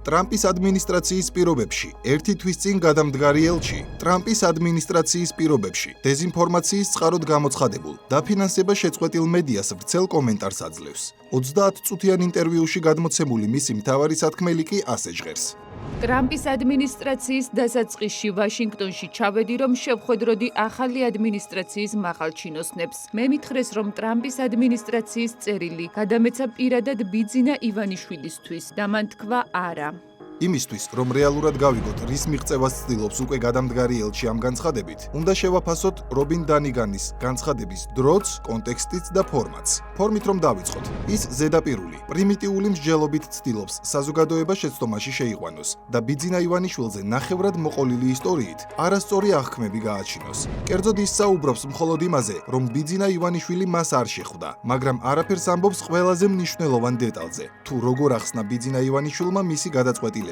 ტრამპის ადმინისტრაციის პირობებში ერთი თვის წინ გადამდგარი ელჩი ტრამპის ადმინისტრაციის პირობებში დეზინფორმაციის წყაროდ გამოცხადებულ დაფინანსება შეწყვეტილ მედიას ვრცელ კომენტარს აძლევს. 30 წუთიან ინტერვიუში გადმოცემული მისი მთავარი სათქმელი კი ასე ჟღერს. ტრამპის ადმინისტრაციის დასაწყისში ვაშინგტონში ჩავედი, რომ შევხვედროდი ახალი ადმინისტრაციის მაღალჩინოსნებს. მე მითხრეს, რომ ტრამპის ადმინისტრაციის წერილი გადამეცა პირადად ბიძინა ივანიშვილისთვის და მან თქვა არა. იმისთვის, რომ რეალურად გავიგოთ, რის მიღწევას ცდილობს უკვე გადამდგარი ელჩი ამ განცხადებით, უნდა შევაფასოთ რობინ დანიგანის განცხადების დროც, კონტექსტიც და ფორმატს. ფორმით რომ დავიწყოთ, ის ზედაპირული, პრიმიტიული მსჯელობით ცდილობს საზოგადოება შეცდომაში შეიყვანოს და ბიძინა ივანიშვილზე ნახევრად მოყოლილი ისტორიით არასწორი აღქმები გააჩინოს. კერძოდ ის საუბრობს მხოლოდ იმაზე, რომ ბიძინა ივანიშვილი მას არ შეხვდა, მაგრამ არაფერს ამბობს ყველაზე მნიშვნელოვან დეტალზე, თუ როგორ ახსნა ბიძინა ივანიშვილმა მისი გადაწყვეტილება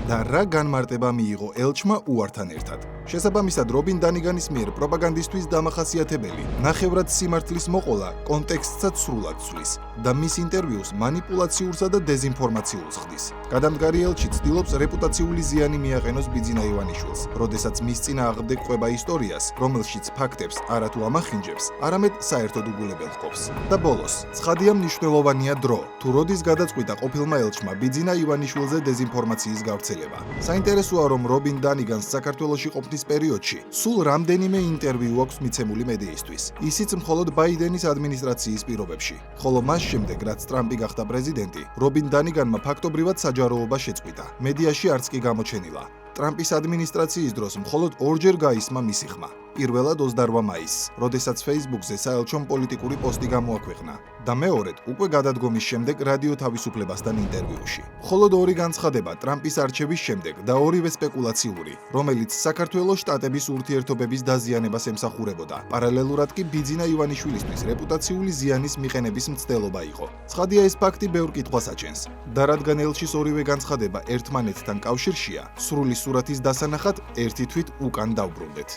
და რა განმარტება მიიღო ელჩმა უართან ერთად. შესაბამისად, რობინ დანიგანის მიერ პროპაგანდისტვის დამახასიათებელი ნახევრად სიმართლის მოყოლა კონტექსტსაც სრულად ცვლის და მის ინტერვიუს მანიპულაციურსა და დეზინფორმაციულს ხდის. გადამდგარი ელჩი ცდილობს რეპუტაციული ზიანი მიაყენოს ბიძინა ივანიშვილს, როდესაც მის წინააღმდეგ ყვება ისტორიას, რომელშიც ფაქტებს არათუ ამახინჯებს, არამედ საერთოდ უგულებელ ყოფს. და ბოლოს, ცხადია მნიშვნელოვანია დრო, თუ როდის გადაწყვიტა ყოფილმა ელჩმა ბიძინა ივანიშვილზე დეზინფორმაციის გავრცელება. საინტერესოა, რომ რობინ დანიგანს საქართველოში ყოფნის პერიოდში სულ რამდენიმე ინტერვიუ აქვს მიცემული მედიისთვის. ისიც მხოლოდ ბაიდენის ადმინისტრაციის პირობებში. ხოლო მას შემდეგ, რაც ტრამპი გახდა პრეზიდენტი, რობინ დანიგანმა ფაქტობრივად საჯაროობა შეწყვიტა. მედიაში არც კი გამოჩენილა. ტრამპის ადმინისტრაციის დროს მხოლოდ ორჯერ გაისმა მისი ხმა. პირველად 28 მაისს, როდესაც Facebook-ზე საელჩომ პოლიტიკური პოსტი გამოაქვეყნა და მეორედ უკვე გადადგომის შემდეგ რადიო თავისუფლებასთან ინტერვიუში. მხოლოდ ორი განცხადება ტრამპის არჩევის შემდეგ და ორივე სპეკულაციური, რომელიც საქართველოს შტატების ურთიერთობების დაზიანებას ემსახურებოდა. პარალელურად კი ბიძინა ივანიშვილისთვის რეპუტაციული ზიანის მიყენების მცდელობა იყო. ცხადია, ეს ფაქტი ბევრ კითხვას აჩენს და რადგან ელჩის ორივე განცხადება ერთმანეთთან კავშირშია, სრული სურათის დასანახად ერთი თვით უკან დავბრუნდეთ.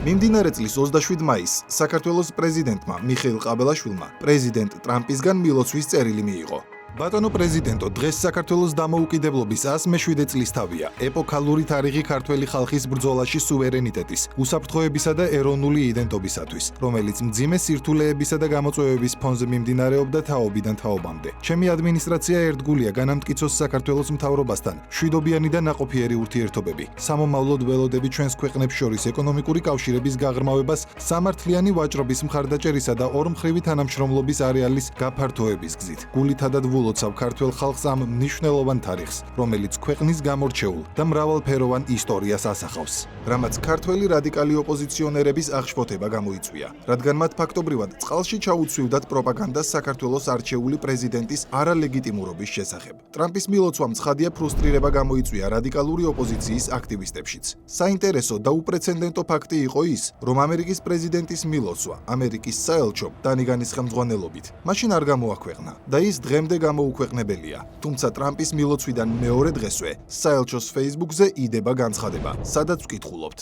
მიმდინარე წლის 27 მაისს საქართველოს პრეზიდენტმა მიხეილ ყაბელაშვილმა პრეზიდენტ ტრამპისგან მილოცვის წერილი მიიღო. ბატონო პრეზიდენტო, დღეს საქართველოს დამოუკიდებლობის 107 წლისთავია. ეპოქალური თარიღი ქართველი ხალხის ბრძოლაში სუვერენიტეტის, უსაფრთხოებისა და ეროვნული იდენტობისათვის, რომელიც მძიმე სირთულეებისა და გამოწვევების ფონზე მიმდინარეობდა თაობიდან თაობამდე. ჩემი ადმინისტრაცია ერთგულია განამტკიცოს საქართველოს მთავრობასთან მშვიდობიანი და ნაყოფიერი ურთიერთობები, სამომავლოდ ველოდები ჩვენს ქვეყნებს შორის ეკონომიკური კავშირების გაღრმავებას, სამართლიანი ვაჭრობის მხარდაჭერისა და ორმხრივი თანამშრომლობის არეალის გაფართოების გზით. გულითადად ლოცავ ქართველ ხალხს ამ მნიშვნელოვან თარიღს, რომელიც ქვეყნის გამორჩეულ და მრავალფეროვან ისტორიას ასახავს. რამაც ქართველი რადიკალი ოპოზიციონერების აღშფოთება გამოიწვია, რადგან მათ ფაქტობრივად წყალში ჩაუცვიუდათ პროპაგანდას საქართველოს არჩეული პრეზიდენტის არალეგიტიმურობის შესახებ. ტრამპის მილოცვამ ცხადია ფრუსტრირება გამოიწვია რადიკალური ოპოზიციის აქტივისტებშიც. საინტერესო და უპრეცედენტო ფაქტი იყო ის, რომ ამერიკის პრეზიდენტის მილოცვა ამერიკის საელჩომ დანიგანის ხელმძღვანელობით მაშინ არ გამოაქვეყნა და ის დღემდე გამოუქვეყნებელია. თუმცა ტრამპის მილოცვიდან მეორე დღესვე საელჩოს Facebook-ზე იდება განცხადება, სადაც ვკითხულობთ.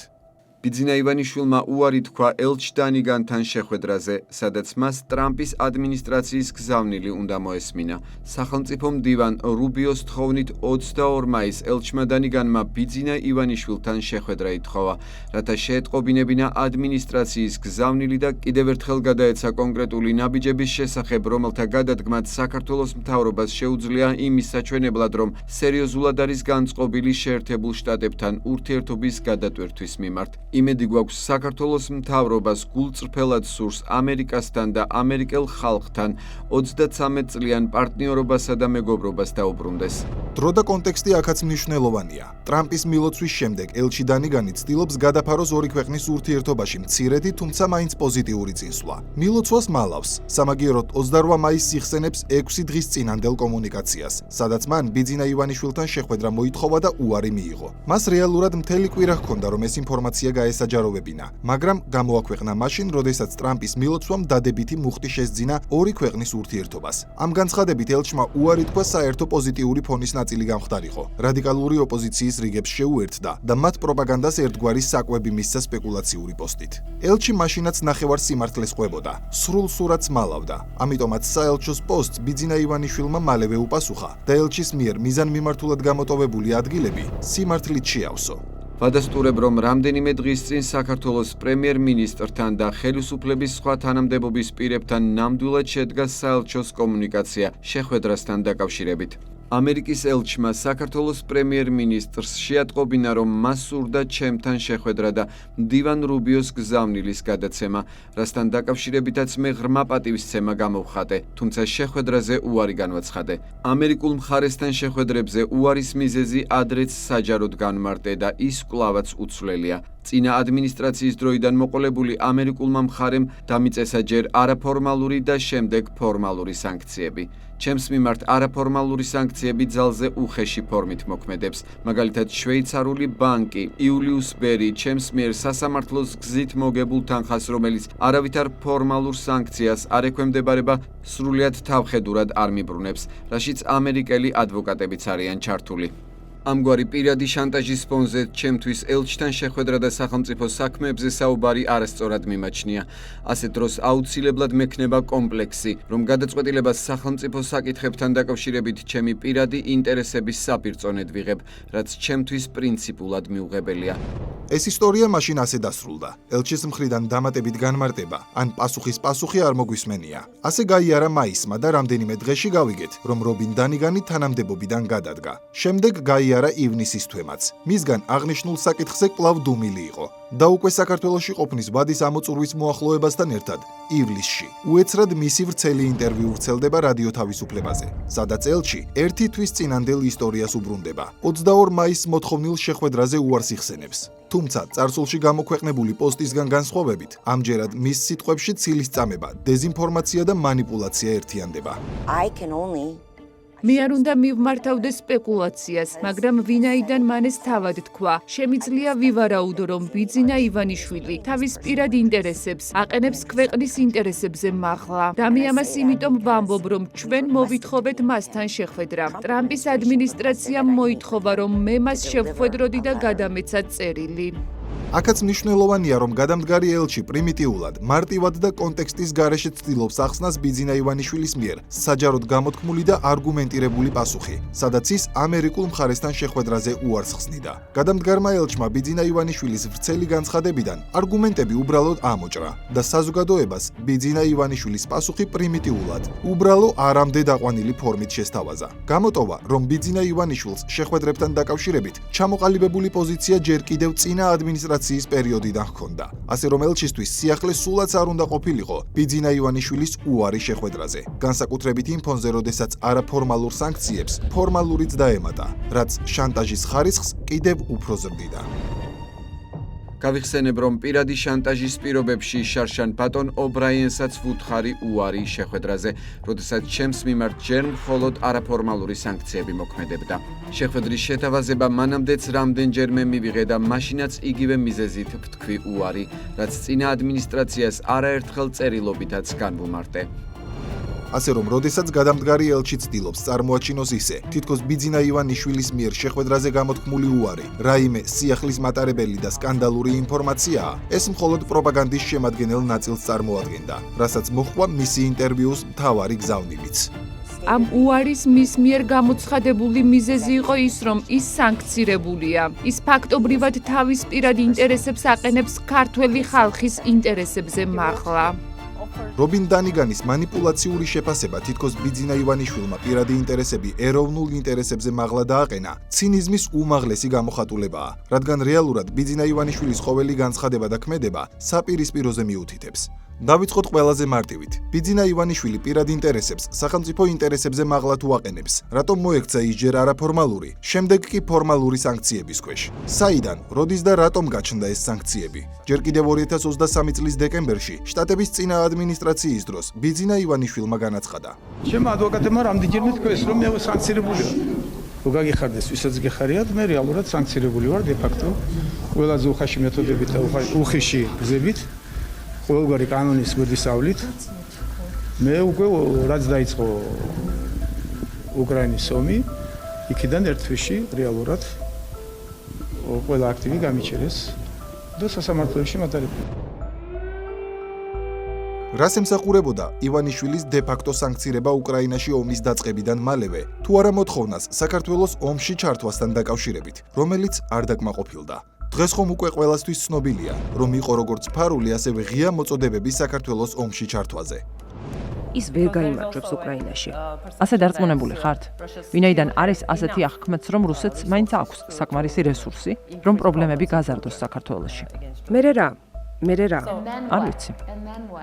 ბიძინა ივანიშვილმა უარი თქვა ელჩ დანიგანთან შეხვედრაზე, სადაც მას ტრამპის ადმინისტრაციის გზავნილი უნდა მოესმინა. სახელმწიფო მდივან რუბიოს თხოვნით 22 მაისს ელჩმა დანიგანმა ბიძინა ივანიშვილთან შეხვედრა ითხოვა, რათა შეეტყობინებინა ადმინისტრაციის გზავნილი და კიდევ ერთხელ გადაეცა კონკრეტული ნაბიჯების შესახებ, რომელთა გადადგმაც საქართველოს მთავრობას შეუძლია იმის საჩვენებლად, რომ სერიოზულად არის განწყობილი შეერთებულ შტატებთან ურთიერთობის გადატვირთვის მიმართ. იმედი გვაქვს საქართველოს მთავრობას გულწრფელად სურს ამერიკასთან და ამერიკელ ხალხთან 33 წლიან პარტნიორობასა და მეგობრობას დაუბრუნდეს. დრო და კონტექსტი აქაც მნიშვნელოვანია. ტრამპის მილოცვის შემდეგ ელჩი დანიგანი ცდილობს გადაფაროს ორი ქვეყნის ურთიერთობაში მცირედი, თუმცა მაინც პოზიტიური წინსვლა. მილოცვას მალავს, სამაგიეროდ 28 მაისს იხსენებს 6 დღის წინანდელ კომუნიკაციას, სადაც მან ბიძინა ივანიშვილთან შეხვედრა მოითხოვა და უარი მიიღო. მას რეალურად მთელი კვირა ჰქონდა, რომ ეს ინფორმაცია გაესაჯაროვებინა, მაგრამ გამოაქვეყნა მაშინ, როდესაც ტრამპის მილოცვამ დადებითი მუხტი შესძინა ორი ქვეყნის ურთიერთობას. ამ განცხადებით ელჩმა უარი თქვა საერთო პოზიტიური ფონის ნაწილი გამხდარიყო. რადიკალური ოპოზიციის რიგებს შეუერთდა და მათ პროპაგანდას ერთგვარი საკვები მისცა სპეკულაციური პოსტით. ელჩი მაშინაც ნახევარ სიმართლეს ყვებოდა, სრულ სურათს მალავდა. ამიტომაც საელჩოს პოსტს ბიძინა ივანიშვილმა მალევე უპასუხა და ელჩის მიერ მიზანმიმართულად გამოტოვებული ადგილები სიმართლით შეავსო. ვადასტურებ, რომ რამდენიმე დღის წინ საქართველოს პრემიერ-მინისტრთან და ხელისუფლების სხვა თანამდებობის პირებთან ნამდვილად შედგა საელჩოს კომუნიკაცია შეხვედრასთან დაკავშირებით. ამერიკის ელჩმა საქართველოს პრემიერ-მინისტრს შეატყობინა, რომ მას სურდა ჩემთან შეხვედრა და მდივან რუბიოს გზავნილის გადაცემა, რასთან დაკავშირებითაც მე ღრმა პატივისცემა გამოვხატე, თუმცა შეხვედრაზე უარი განვაცხადე. ამერიკულ მხარესთან შეხვედრებზე უარის მიზეზი ადრეც საჯაროდ განმარტე და ის კვლავაც უცვლელია. წინა ადმინისტრაციის დროიდან მოყოლებული ამერიკულმა მხარემ დამიწესა ჯერ არაფორმალური და შემდეგ ფორმალური სანქციები. ჩემს მიმართ არაფორმალური სანქციები ძალზე უხეში ფორმით მოქმედებს. მაგალითად, შვეიცარიული ბანკი იულიუს ბერი ჩემს მიერ სასამართლოს გზით მოგებულ თანხას, რომელიც არავითარ ფორმალურ სანქციას არ ექვემდებარება, სრულიად თავხედურად არ მიბრუნებს, რაშიც ამერიკელი ადვოკატებიც არიან ჩართული. ამგვარი პირადი შანტაჟის ფონზე ჩემთვის ელჩთან შეხვედრა და სახელმწიფო საქმეებზე საუბარი არასწორად მიმაჩნია. ასეთ დროს აუცილებლად მექნება კომპლექსი, რომ გადაწყვეტილებას სახელმწიფო საკითხებთან დაკავშირებით ჩემი პირადი ინტერესების საპირწონედ ვიღებ, რაც ჩემთვის პრინციპულად მიუღებელია. ეს ისტორია მაშინ ასე დასრულდა. ელჩის მხრიდან დამატებით განმარტება, ან პასუხის პასუხი არ მოგვისმენია. ასე გაიარა მაისმა და რამდენიმე დღეში გავიგეთ, რომ რობინ დანიგანი თანამდებობიდან გადადგა. შემდეგ გაიარა ივნისის თვემაც. მისგან აღნიშნულ საკითხზე კვლავ დუმილი იყო. და უკვე საქართველოში ყოფნის ვადის ამოწურვის მოახლოებასთან ერთად, ივლისში, უეცრად მისი ვრცელი ინტერვიუ ვრცელდება რადიო თავისუფლებაზე, სადაც ელჩი ერთი თვის წინანდელ ისტორიას უბრუნდება. 22 მაისს მოთხოვნილ შეხვედრაზე უარს იხსენებს. თუმცა წარსულში გამოქვეყნებული პოსტისგან განსხვავებით, ამჯერად მის სიტყვებში ცილისწამება, დეზინფორმაცია და მანიპულაცია ერთიანდება. მე არ უნდა მივმართავდე სპეკულაციას, მაგრამ ვინაიდან მან ეს თავად თქვა, შემიძლია ვივარაუდო, რომ ბიძინა ივანიშვილი თავის პირად ინტერესებს აყენებს ქვეყნის ინტერესებზე მაღლა. და მე ამას იმიტომ ვამბობ, რომ ჩვენ მოვითხოვეთ მასთან შეხვედრა. ტრამპის ადმინისტრაციამ მოითხოვა, რომ მე მას შევხვედროდი და გადამეცა წერილი. აქაც მნიშვნელოვანია, რომ გადამდგარი ელჩი პრიმიტიულად, მარტივად და კონტექსტის გარეშე ცდილობს ახსნას ბიძინა ივანიშვილის მიერ საჯაროდ გამოთქმული და არგუმენტირებული პასუხი, სადაც ის ამერიკულ მხარესთან შეხვედრაზე უარს ხსნიდა. გადამდგარმა ელჩმა ბიძინა ივანიშვილის ვრცელი განცხადებიდან არგუმენტები უბრალოდ ამოჭრა და საზოგადოებას ბიძინა ივანიშვილის პასუხი პრიმიტიულად, უბრალო არამდე დაყვანილი ფორმით შესთავაზა. გამოტოვა, რომ ბიძინა ივანიშვილს შეხვედრებთან დაკავშირებით ჩამოყალიბებული პოზიცია ჯერ კიდევ წინა ადმინისტრაციის პერიოდიდან ჰქონდა. ასე რომ ელჩისთვის სიახლე სულაც არ უნდა ყოფილიყო ბიძინა ივანიშვილის უარი შეხვედრაზე. განსაკუთრებით იმ ფონზე, როდესაც არაფორმალურ სანქციებს ფორმალურიც დაემატა, რაც შანტაჟის ხარისხს კიდევ უფრო ზრდიდა. გავიხსენებ, რომ პირადი შანტაჟის პირობებში შარშან ბატონ ობრაიენსაც ვუთხარი უარი შეხვედრაზე, როდესაც ჩემს მიმართ ჯერ მხოლოდ არაფორმალური სანქციები მოქმედებდა. შეხვედრის შეთავაზება მანამდეც რამდენჯერმე მივიღე და მაშინაც იგივე მიზეზით ვთქვი უარი, რაც წინა ადმინისტრაციას არაერთხელ წერილობითაც განვუმარტე. ასე რომ, როდესაც გადამდგარი ელჩი ცდილობს წარმოაჩინოს ისე, თითქოს ბიძინა ივანიშვილის მიერ შეხვედრაზე გამოთქმული უარი, რაიმე სიახლის მატარებელი და სკანდალური ინფორმაციაა, ეს მხოლოდ პროპაგანდის შემადგენელ ნაწილს წარმოადგენდა, რასაც მოჰყვა მისი ინტერვიუს მთავარი გზავნილიც. ამ უარის მის მიერ გამოცხადებული მიზეზი იყო ის, რომ ის სანქცირებულია. ის ფაქტობრივად თავის პირად ინტერესებს აყენებს ქართველი ხალხის ინტერესებზე მაღლა. რობინ დანიგანის მანიპულაციური შეფასება თითქოს ბიძინა ივანიშვილმა პირადი ინტერესები ეროვნულ ინტერესებზე მაღლა დააყენა, ცინიზმის უმაღლესი გამოხატულებაა, რადგან რეალურად ბიძინა ივანიშვილის ყოველი განცხადება და ქმედება საპირისპიროზე მიუთითებს. დავიწყოთ ყველაზე მარტივით. ბიძინა ივანიშვილი პირად ინტერესებს სახელმწიფო ინტერესებზე მაღლა თუ აყენებს, რატომ მოექცა ის ჯერ არაფორმალური, შემდეგ კი ფორმალური სანქციების ქვეშ? საიდან, როდის და რატომ გაჩნდა ეს სანქციები? ჯერ კიდევ 2023 წლის დეკემბერში შტატების წინა ადმინისტრაციის დროს ბიძინა ივანიშვილმა განაცხადა. ჩემ ადვოკატებმა რამდენჯერმე თქვეს, რომ მე სანქცირებული ვარ. თუ გაგიხარდეს, ვისაც გეხარიათ, მე რეალურად სანქცირებული ვარ დე-ფაქტო. ყველაზე უხეში მეთოდებით და უხეში გზებით. ყოველგვარი კანონის გვერდისავლით მე უკვე რაც დაიწყო უკრაინის ომი იქიდან ერთ თვეში რეალურად ყველა აქტივი გამიჩერეს და სასამართლოში მატარებელია. რას ემსახურებოდა ივანიშვილის დე-ფაქტო სანქცირება უკრაინაში ომის დაწყებიდან მალევე, თუ არა მოთხოვნას საქართველოს ომში ჩართვასთან დაკავშირებით, რომელიც არ დაკმაყოფილდა. დღეს ხომ უკვე ყველასთვის ცნობილია, რომ იყო როგორც ფარული, ასევე ღია მოწოდებები საქართველოს ომში ჩართვაზე. ის ვერ გაიმარჯვებს უკრაინაში. ასე დარწმუნებული ხართ? ვინაიდან არის ასეთი აღქმაც, რომ რუსეთს მაინც აქვს საკმარისი რესურსი, რომ პრობლემები გაზარდოს საქართველოში. მე რა არ ვიცი.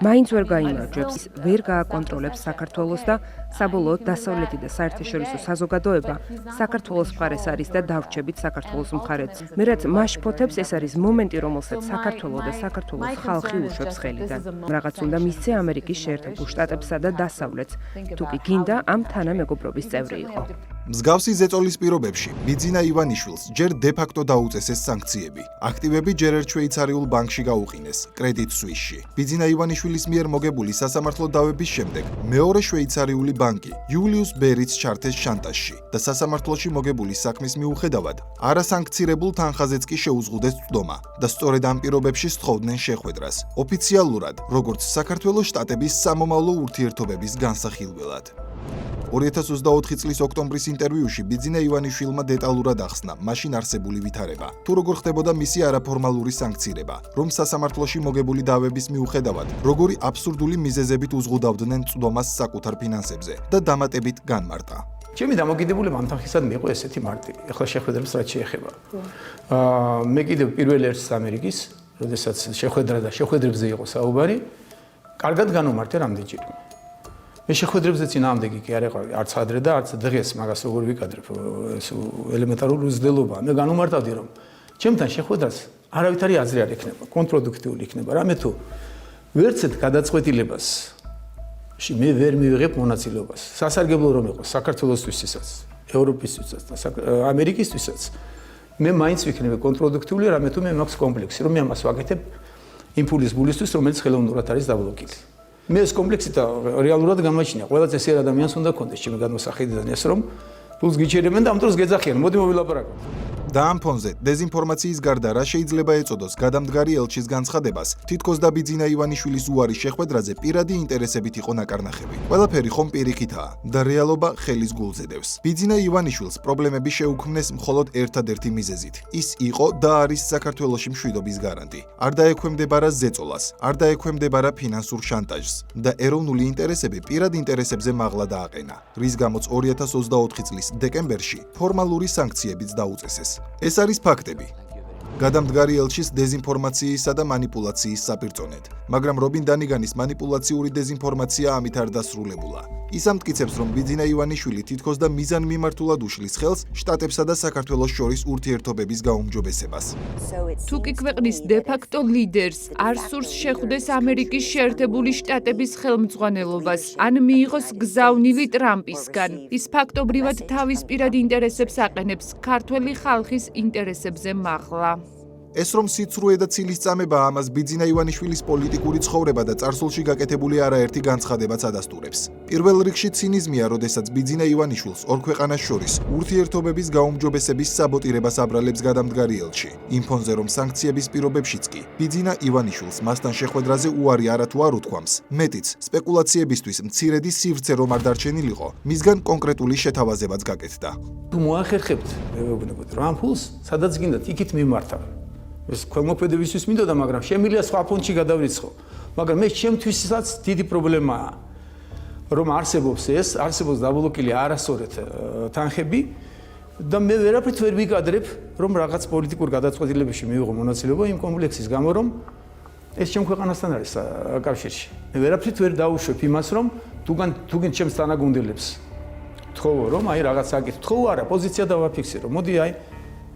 მაინც ვერ გაიმარჯვებს, ვერ გააკონტროლებს საქართველოს და საბოლოოდ დასავლეთი და საერთაშორისო საზოგადოება საქართველოს მხარეს არის და დავრჩებით საქართველოს მხარეც. მე რაც მაშფოთებს, ეს არის მომენტი, რომელსაც საქართველო და საქართველოს ხალხი უშვებს ხელიდან. რაღაც უნდა მისცე ამერიკის შეერთებულ შტატებსა და დასავლეთს, თუ კი გინდა ამ თანამეგობრობის წევრი იყო. მსგავსი ზეწოლის პირობებში ბიძინა ივანიშვილს ჯერ დე-ფაქტო დაუწესეს სანქციები. აქტივები ჯერ ერთ შვეიცარიულ ბანკში გაუყინეს, კრედიტ სუისში. ბიძინა ივანიშვილის მიერ მოგებული სასამართლო დავების შემდეგ მეორე შვეიცარიული ბანკი იულიუს ბერიც ჩართეს შანტაჟში და სასამართლოში მოგებული საქმის მიუხედავად არასანქცირებულ თანხაზეც კი შეუზღუდეს წვდომა და სწორედ ამ პირობებში სთხოვდნენ შეხვედრას. ოფიციალურად, როგორც საქართველოს შტატების სამომავლო ურთიერთობების განსახილველად. 2024 წლის ოქტომბრის ინტერვიუში ბიძინა ივანიშვილმა დეტალურად ახსნა მაშინ არსებული ვითარება, თუ როგორ ხდებოდა მისი არაფორმალური სანქცირება, რომ სასამართლოში მოგებული დავების მიუხედავად, როგორი აბსურდული მიზეზებით უზღუდავდნენ წვდომას საკუთარ ფინანსებზე და დამატებით განმარტა. ჩემი დამოკიდებულება ამ თანხისად მიიღო ესეთი მარტივი. ახლა შეხვედრებს რაც შეეხება. მე კიდევ პირველ ერთს ამერიკის, როდესაც შეხვედრა და შეხვედრებზე იყო საუბარი, კარგად განვმარტე რამდენჯერმე. მე შეხვედრებზე წინააღმდეგი კი არ ეყავი, არც ადრე და არც დღეს, მაგას როგორ ვიკადრებ, ეს ელემენტარული უზრდელობაა. მე განვმარტავდი, რომ ჩემთან შეხვედრას არავითარი აზრი არ ექნება, კონტრპროდუქტიული იქნება. რამე თუ ვერცეთ გადაწყვეტილებას მე ვერ მივიღებ მონაწილეობას. სასარგებლო რომ იყოს საქართველოსთვისაც, ევროპისთვისაც და ამერიკისთვისაც, მე მაინც ვიქნები კონტრპროდუქტიული, რამე თუ მე მაქვს კომპლექსი, რომ მე ამას ვაკეთებ იმპულის გულისთვის, რომელიც ხელოვნურად არის დაბლოკილი. მე ეს კომპლექსი და რეალურად გამაჩნია. ყველაც ეს ადამიანს უნდა კონდეს ჩემი გადმოსახედიდან ეს რომ ფულს გიჩერებენ და ამ დროს გეძახიან. მოდი მოვილაპარაკოთ. და ამ ფონზე დეზინფორმაციის გარდა რა შეიძლება ეწოდოს გადამდგარი ელჩის განცხადებას, თითქოს და ბიძინა ივანიშვილის უარის შეხვედრაზე პირადი ინტერესებით იყო ნაკარნახები. ყველაფერი ხომ პირიქითაა და რეალობა ხელის გულზე დევს. ბიძინა ივანიშვილს პრობლემები შეუქმნეს მხოლოდ ერთადერთი მიზეზით. ის იყო და არის საქართველოში მშვიდობის გარანტი. არ დაექვემდებარა ზეწოლას, არ დაექვემდებარა ფინანსურ შანტაჟს და ეროვნული ინტერესები პირად ინტერესებზე მაღლა დააყენა, რის გამოც 2024 წლის დეკემბერში ფორმალური სანქციებიც დაუწესეს. ეს არის ფაქტები. გადამდგარი ელჩის დეზინფორმაციისა და манипуляციის საპირწონედ, მაგრამ რობინ დანიგანის манипуляციური დეზინფორმაცია ამით არ დასრულებულა. ის ამტკიცებს, რომ ბიძინა ივანიშვილი თითქოს და მიზანმიმართულად უშლის ხელს შტატებსა და საქართველოს შორის ურთიერთობების გაუმჯობესებას. თუ კი ქვეყნის დე-ფაქტო ლიდერს არ სურს შეხვდეს ამერიკის შეერთებული შტატების ხელმძღვანელობას, ან მიიღოს გზავნილი ტრამპისგან, ის ფაქტობრივად თავის პირად ინტერესებს აყენებს ქართველი ხალხის ინტერესებზე მაღლა. ეს რომ სიცრუე და ცილისწამება ამას ბიძინა ივანიშვილის პოლიტიკური ცხოვრება და წარსულში გაკეთებული არაერთი განცხადებაც ადასტურებს. პირველ რიგში ცინიზმია, როდესაც ბიძინა ივანიშვილს ორ ქვეყანას შორის ურთიერთობების გაუმჯობესების საბოტირებას აბრალებს გადამდგარი ელჩი. იმ ფონზე რომ სანქციების პირობებშიც კი ბიძინა ივანიშვილს მასთან შეხვედრაზე უარი არათუ არ უთქვამს, მეტიც სპეკულაციებისთვის მცირედი სივრცე რომ არ დარჩენილიყო, მისგან კონკრეტული შეთავაზებაც გაკეთდა. თუ მოახერხებთ, მე ვეგონებოდი რომ ამ ფულს სადაც გინდათ იქით მიმართავ. ეს ქველმოქმედებისთვის მინდოდა, მაგრამ შემიძლია სხვა ფონდში გადავრიცხო. მაგრამ მე ჩემთვისაც დიდი პრობლემაა, რომ არსებობს დაბლოკილი არასწორად თანხები და მე ვერაფრით ვერ ვიკადრებ, რომ რაღაც პოლიტიკურ გადაწყვეტილებებში მივიღო მონაწილეობა იმ კომპლექსის გამო, რომ ეს ჩემ ქვეყანასთან არის კავშირში. მე ვერაფრით ვერ დაუშვებ იმას, რომ თუგან ჩემს თანაგუნდელებს თხოვო, რომ აი რაღაც აკეთო. თხოვო არა, პოზიცია დავაფიქსირო. მოდი აი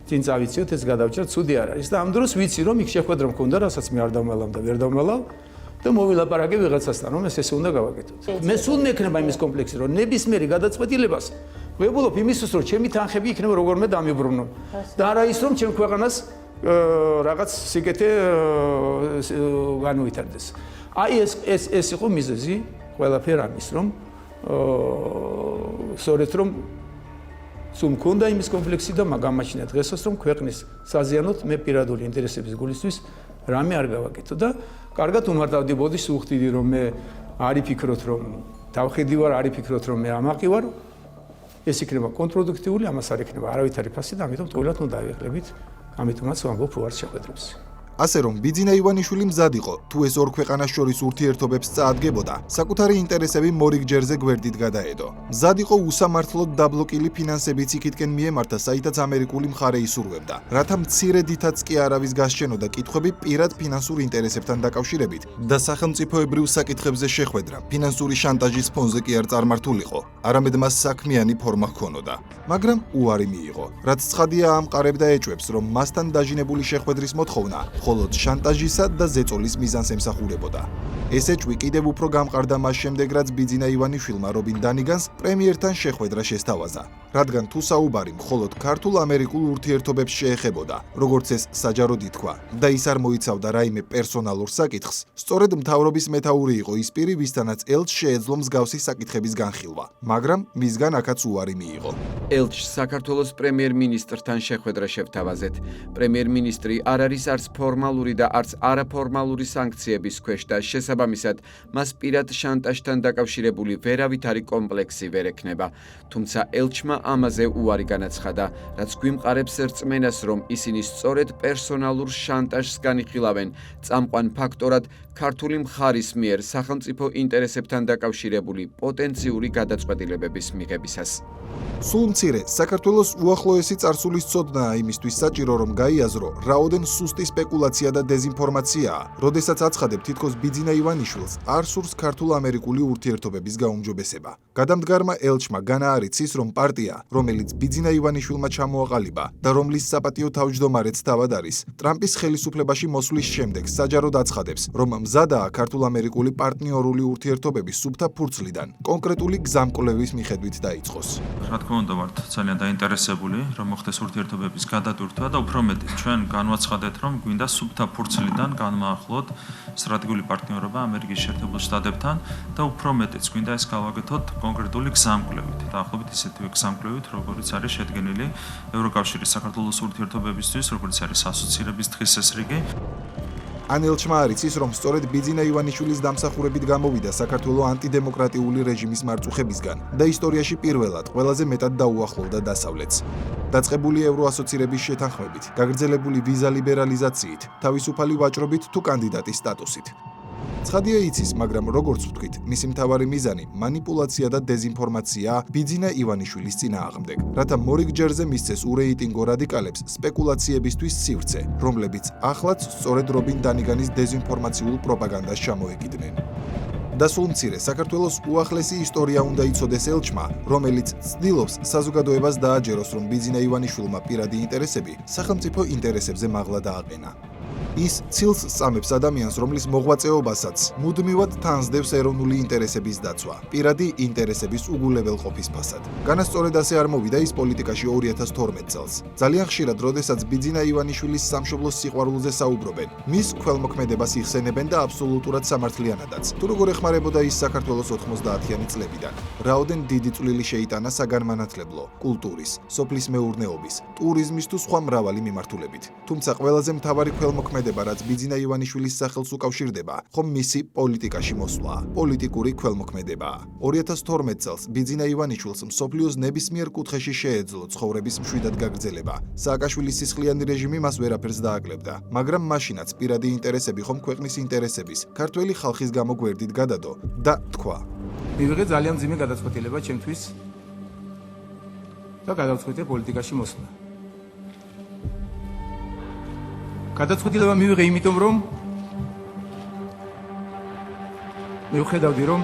წინ წავიწიოთ, ეს გადავჭრათ, ცუდი არ არის და ამ დროს ვიცი, რომ იქ შეხვედრა მქონდა, რასაც მე არ დავმალავ და ვერ დავმალავ და მოვილაპარაკე ვიღაცასთან, რომ ეს უნდა გავაკეთოთ. მე სულ მექნება იმის კომპლექსი, რომ ნებისმიერი გადაწყვეტილებას ვებულობ იმისთვის, რომ ჩემი თანხები იქნება როგორმე დამიბრუნო და არა ის, რომ ჩემ ქვეყანას რაღაც სიკეთე განუვითარდეს. აი ეს იყო მიზეზი ყველაფერ ამის, რომ სწორედ რომ სულ მქონდა იმის კომპლექსი და მაგამაჩნია დღესაც რომ ქვეყნის საზიანოდ მე პირადული ინტერესების გულისთვის რამე არ გავაკეთო და კარგად უმარტავდი ბოდიშს უხდიდი რომ მე არ იფიქროთ რომ დავხედი ვარ, არ იფიქროთ რომ მე ამაყი ვარ. ეს იქნება კონტრპროდუქტიული, ამას არ იქნება არავითარი ფასი და ამიტომ ტყუილად უნდა დავიღლებით. ამიტომაც ვამბობ უარს შეხვედრებს. ასე რომ ბიძინა ივანიშვილი მზად იყო, თუ ეს ორ ქვეყანას შორის ურთიერთობებს წაადგებოდა, საკუთარი ინტერესები მორიგჯერზე გვერდით გადაედო. მზად იყო უსამართლოდ დაბლოკილი ფინანსებიც იქითკენ მიემართა, საითაც ამერიკული მხარე ისურვებდა. რათა მცირედითაც კი არავის გასჩენოდა კითხვები პირად ფინანსურ ინტერესებთან დაკავშირებით და სახელმწიფოებრივ საკითხებზე შეხვედრა ფინანსური შანტაჟის ფონზე კი არ წარმართულიყო, არამედ მას საქმიანი ფორმა ჰქონოდა. მაგრამ უარი მიიღო, რაც ცხადია ამყარებდა ეჭვებს, რომ მასთან დაჟინებული შეხვედრის მოთხოვნა მხოლოდ შანტაჟისა და ზეწოლის მიზანს ემსახურებოდა. ეს ეჭვი კიდევ უფრო გამყარდა მას შემდეგ, რაც ბიძინა ივანიშვილმა რობინ დანიგანს პრემიერთან შეხვედრა შესთავაზა, რადგან თუ საუბარი მხოლოდ ქართულ-ამერიკულ ურთიერთობებს შეეხებოდა, როგორც ეს საჯაროდ ითქვა, და ის არ მოიცავდა რაიმე პერსონალურ საკითხს, სწორედ მთავრობის მეთაური იყო ის პირი, ვისთანაც ელჩს შეეძლო მსგავსი საკითხების განხილვა, მაგრამ მისგან აქაც უარი მიიღო. ელჩს საქართველოს პრემიერ-მინისტრთან შეხვედრა შევთავაზეთ. პრემიერ-მინისტრი არ არის არც ფორმალური და არც არაფორმალური სანქციების ქვეშ და შესაბამისად მას პირად შანტაჟთან დაკავშირებული ვერავითარი კომპლექსი ვერ ექნება. თუმცა ელჩმა ამაზე უარი განაცხადა, რაც გვიმყარებს რწმენას, რომ ისინი სწორედ პერსონალურ შანტაჟს განიხილავენ წამყვან ფაქტორად ქართული მხარის მიერ სახელმწიფო ინტერესებთან დაკავშირებული პოტენციური გადაწყვეტილებების მიღებისას. სულ მცირე, საქართველოს უახლოესი წარსულის ცოდნაა იმისთვის საჭირო, რომ გაიაზრო, რაოდენ სუსტი სპეკულაცია და დეზინფორმაციაა, როდესაც აცხადებ თითქოს ბიძინა ივანიშვილს არ სურს ქართულ-ამერიკული ურთიერთობების გაუმჯობესება. გადამდგარმა ელჩმა განაარიცის, რომ პარტია, რომელიც ბიძინა ივანიშვილმა ჩამოაყალიბა და რომლის საპატიო თავმჯდომარეც თავად არის, ტრამპის ხელისუფლებაში მოსვლის შემდეგ საჯაროდ აცხადებს, რომ მზადაა ქართულ-ამერიკული პარტნიორული ურთიერთობების სუფთა ფურცლიდან კონკრეტული გზამკვლევის მიხედვით დაიწყოს. რა თქმა უნდა ვართ ძალიან დაინტერესებული რომ მოხდეს ურთიერთობების გადატვირთვა და უფრო მეტიც ჩვენ განვაცხადეთ რომ გვინდა სუფთა ფურცლიდან განმაახლოთ სტრატეგიული პარტნიორობა ამერიკის შეერთებულ შტატებთან და უფრო მეტიც გვინდა ეს გავაკეთოთ კონკრეტული გზამკვლევით. დაახლოებით ისეთივე გზამკვლევით როგორიც არის შედგენილი ევროკავშირის საქართველოს ურთიერთობებისთვის, როგორც არის ასოცირების დღის წესრიგი. ანელჩმა არიცის, რომ სწორედ ბიძინა ივანიშვილის დამსახურებით გამოვიდა საქართველოს ანტიდემოკრატიული რეჟიმის მარწუხებისგან და ისტორიაში პირველად ყველაზე მეტად დაუახლოვდა დასავლეთს. დაწყებული ევროასოცირების შეთანხმებით, გაგრძელებული ვიზა ლიბერალიზაციით, თავისუფალი ვაჭრობით თუ კანდიდატის სტატუსით. ცხადია იცის, მაგრამ როგორც ვთქვით, მისი მთავარი მიზანი მანიპულაცია და დეზინფორმაციაა ბიძინა ივანიშვილის წინააღმდეგ, რათა მორიგჯერზე მისცეს ურეიტინგო რადიკალებს სპეკულაციებისთვის სივრცე, რომლებიც ახლაც სწორედ რობინ დანიგანის დეზინფორმაციულ პროპაგანდას ჩამოეკიდნენ. და სულ მცირე, საქართველოს უახლესი ისტორია უნდა იცოდეს ელჩმა, რომელიც ცდილობს საზოგადოებას დააჯეროს, რომ ბიძინა ივანიშვილმა პირადი ინტერესები სახელმწიფო ინტერესებზე მაღლა დააყენა. ის ცილს სწამებს ადამიანს, რომლის მოღვაწეობასაც მუდმივად თანსდევს ეროვნული ინტერესების დაცვა, პირადი ინტერესების უგულებელყოფის ფასად. განასწორედ ასე არ მოვიდა ის პოლიტიკაში 2012 წელს. ძალიან ხშირად, როდესაც ბიძინა ივანიშვილის სამშობლოს სიყვარულზე საუბრობენ, მის ქველმოქმედებას იხსენებენ და აბსოლუტურად სამართლიანადაც. თუ როგორ ეხმარებოდა ის საქართველოს 90-იანი წლებიდან, რაოდენ დიდი წვლილი შეიტანა საგანმანათლებლო, კულტურის, სოფლის მეურნეობის, ტურიზმის თუ სხვა მრავალი მიმართულებით. თუმცა ყველაზე მთავარი ქველმოქმედება, რაც ბიძინა ივანიშვილის სახელს უკავშირდება, ხომ მისი პოლიტიკაში მოსვლა, პოლიტიკური ქველმოქმედებაა. 2012 წელს ბიძინა ივანიშვილს მსოფლიოს ნებისმიერ კუთხეში შეეძლო ცხოვრების მშვიდად გაგრძელება. სააკაშვილის სისხლიანი რეჟიმი მას ვერაფერს დააკლებდა, მაგრამ მაშინაც პირადი ინტერესები ხომ ქვეყნის ინტერესების, ქართველი ხალხის გამო გვერდით გადადო და თქვა: მივიღე ძალიან მძიმე გადაწყვეტილება ჩემთვის და გადავწყვიტე პოლიტიკაში მოსვლა. გადაწყვეტილება მივიღე იმიტომ, რომ მივხვდები, რომ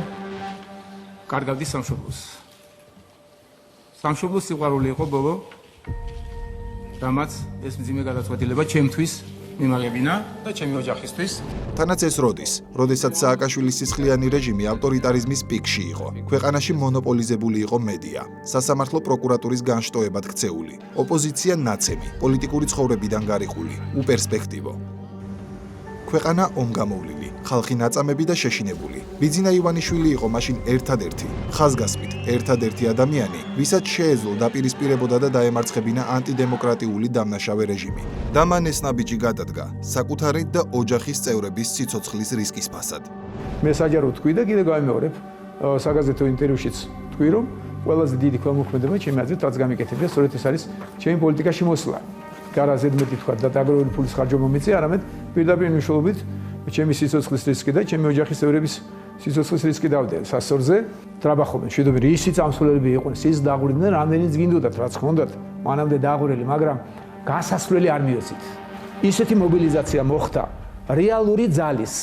კარგავდი სამშობლოს. სამშობლოს სიყვარული იყო ბოლო, რამაც ეს მძიმე გადაწყვეტილება ჩემთვის მიმაღებინა და ჩემი ოჯახისთვის. თანაც ეს როდის, როდესაც სააკაშვილის სისხლიანი რეჟიმი ავტორიტარიზმის პიკში იყო. ქვეყანაში მონოპოლიზებული იყო მედია, სასამართლო პროკურატურის განშტოებად ქცეული, ოპოზიცია ნაცემი, პოლიტიკური ცხოვრებიდან გარიყული, უპერსპექტივო. ქვეყანა ომგამოვლილი, ხალხი ნაწამები და შეშინებული. ბიძინა ივანიშვილი იყო მაშინ ერთადერთი, ხაზგასმით, ერთადერთი ადამიანი, ვისაც შეეძლო დაპირისპირებოდა და დაემარცხებინა ანტიდემოკრატიული დამნაშავე რეჟიმი. და მან ეს ნაბიჯი გადადგა საკუთარი და ოჯახის წევრების სიცოცხლის რისკის ფასად. მე საჯაროდ თქვი და კიდე გავიმეორებ საგაზეთო ინტერვიუშიც თქვი რომ ყველაზე დიდი ქველმოქმედება ჩემი აზრით რაც გამიკეთებია სწორედ ეს არის ჩემი პოლიტიკაში მოსვლა. არა ზედმეტი თქვა და დაგროვებული ფულის ხარჯვა მომეწია, არამედ პირდაპირ მნიშვნელობით ჩემი სიცოცხლის რისკი და ჩემი ოჯახის წევრების სიცოცხლის რისკი დავდე სასწორზე. ტრაბახობენ, შვიდობენ, ისიც ამსვლელები იყვნენ, ის დაღურდნენ, რამდენიც გინდოდათ, რაც ხონდათ, მანამდე დაღურელი, მაგრამ გასასვლელი არ მიოცით. ისეთი მობილიზაცია მოხდა რეალური ძალის,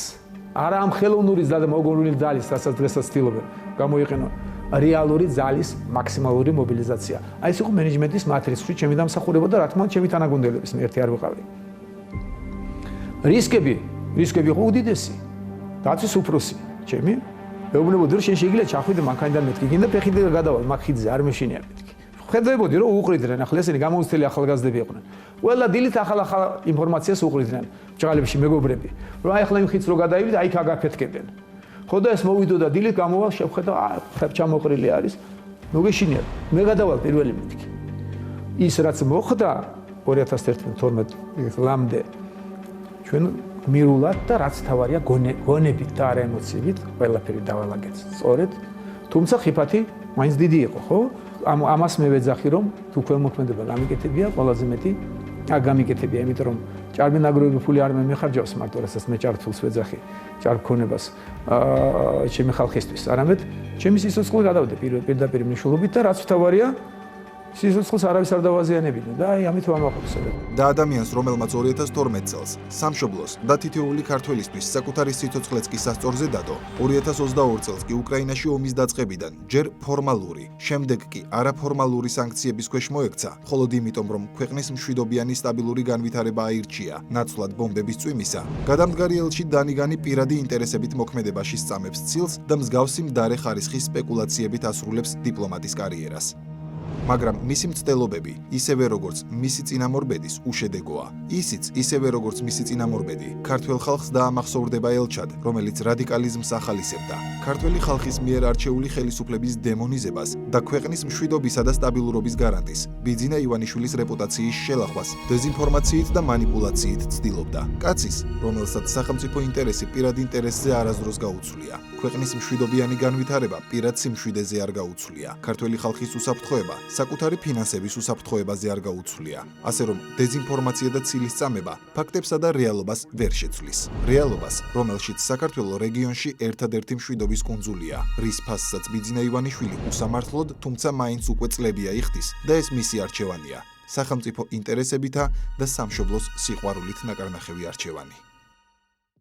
არა ამ ხელოვნური და მოგონილი ძალის, რასაც დღესაც ცდილობენ გამოიყენონ. რეალური ძალის მაქსიმალური მობილიზაცია. აი ეს იყო მენეჯმენტის მატრიცში ჩემი დამსახურება და რა თქმა უნდა ჩემი თანაგუნდელების მე ერთი არ ვიყავი. რისკები იყო უდიდესი. დაცვის უფროსი ჩემი მეუბნებოდი რომ შენ შეიძლება ჩახვიდე მანქანიდან მეთქი, გინდა ფეხით გადავალ მაგ ხიდზე არ მეშინია მეთქი. ხედავდი რომ უყრიდნენ ახლა ესენი გამოუცდელი ახალგაზრდები იყვნენ. ყველა დილით ახალ ინფორმაციას უყრიდნენ ბჭყალებში მეგობრები. რომ აი ახლა იმ ხიდს რო გადაივიდე, აი იქ აგაფეთქებენ. ხო და ეს მოვიდო და დილით გამოვალ შევხედა ხებ ჩამოყრილი არის. მოგეშინია. მე გადავალ პირველი მეთქი. ის რაც მოხდა 2011-12 ლამდე ჩვენ მირულად და რაც თავარია გონებით და არა ემოციებით ყველაფერი დავალაგეთ. სწორედ, თუმცა ხიფათი მაინც დიდი იყო, ხო? ამას მე ვეძახი რომ თუ ქველმოქმედება გამიკეთებია, ყველაზე მეტი გამიკეთებია, იმიტომ რომ ჭარბი ნაგროვები ფული არ მეხარჯავს მარტო, რასაც მე ჭარბთულს ვეძახი, ჭარბქონებას ჩემი ხალხისთვის, არამედ ჩემი სიცოცხლე გადავდე პირდაპირ მნიშვნელობით და რაც თავარია სიცოცხლეს არავის არ დავაზიანებინა და აი ამით ვამაყობს. და ადამიანს, რომელმაც 2012 წელს სამშობლოს და თითოეული ქართველისთვის საკუთარი სიცოცხლეც კი სასწორზე დადო, 2022 წელს კი უკრაინაში ომის დაწყებიდან ჯერ ფორმალური, შემდეგ კი არაფორმალური სანქციების ქვეშ მოექცა, მხოლოდ იმიტომ, რომ ქვეყნის მშვიდობიანი სტაბილური განვითარება აირჩია, ნაცვლად ბომბების წვიმისა. გადამდგარი ელჩი დანიგანი პირადი ინტერესებით მოქმედებაში სწამებს ცილს და მსგავსი მდარე ხარისხის სპეკულაციებით ასრულებს დიპლომატის კარიერას. მაგრამ მისი მცდელობები, ისევე როგორც მისი წინამორბედის, უშედეგოა. ისიც, ისევე როგორც მისი წინამორბედი, ქართველ ხალხს დაამახსოვრდება ელჩად, რომელიც რადიკალიზმს ახალისებდა. ქართველი ხალხის მიერ არჩეული ხელისუფლების დემონიზებას და ქვეყნის მშვიდობისა და სტაბილურობის გარანტის, ბიძინა ივანიშვილის რეპუტაციის შელახვას, დეზინფორმაციით და მანიპულაციით ცდილობდა. კაცის, რომელსაც სახელმწიფო ინტერესი პირად ინტერესზე არასდროს გაუცვლია. ქვეყნის მშვიდობიანი განვითარება პირად სიმშვიდეზე არ გაუცვლია. ქართველი ხალხის უსაფრთხოება საკუთარი ფინანსების უსაფრთხოებაზე არ გაუცვლია. ასე რომ დეზინფორმაცია და ცილისწამება ფაქტებსა და რეალობას ვერ შეცვლის. რეალობას, რომელშიც საქართველო რეგიონში ერთადერთი მშვიდობის კუნძულია, რის ფასსაც ბიძინა ივანიშვილი უსამართლოდ, თუმცა მაინც უკვე წლებია იხდის და ეს მისი არჩევანია. სახელმწიფო ინტერესებითა და სამშობლოს სიყვარულით ნაკარნახევი არჩევანი.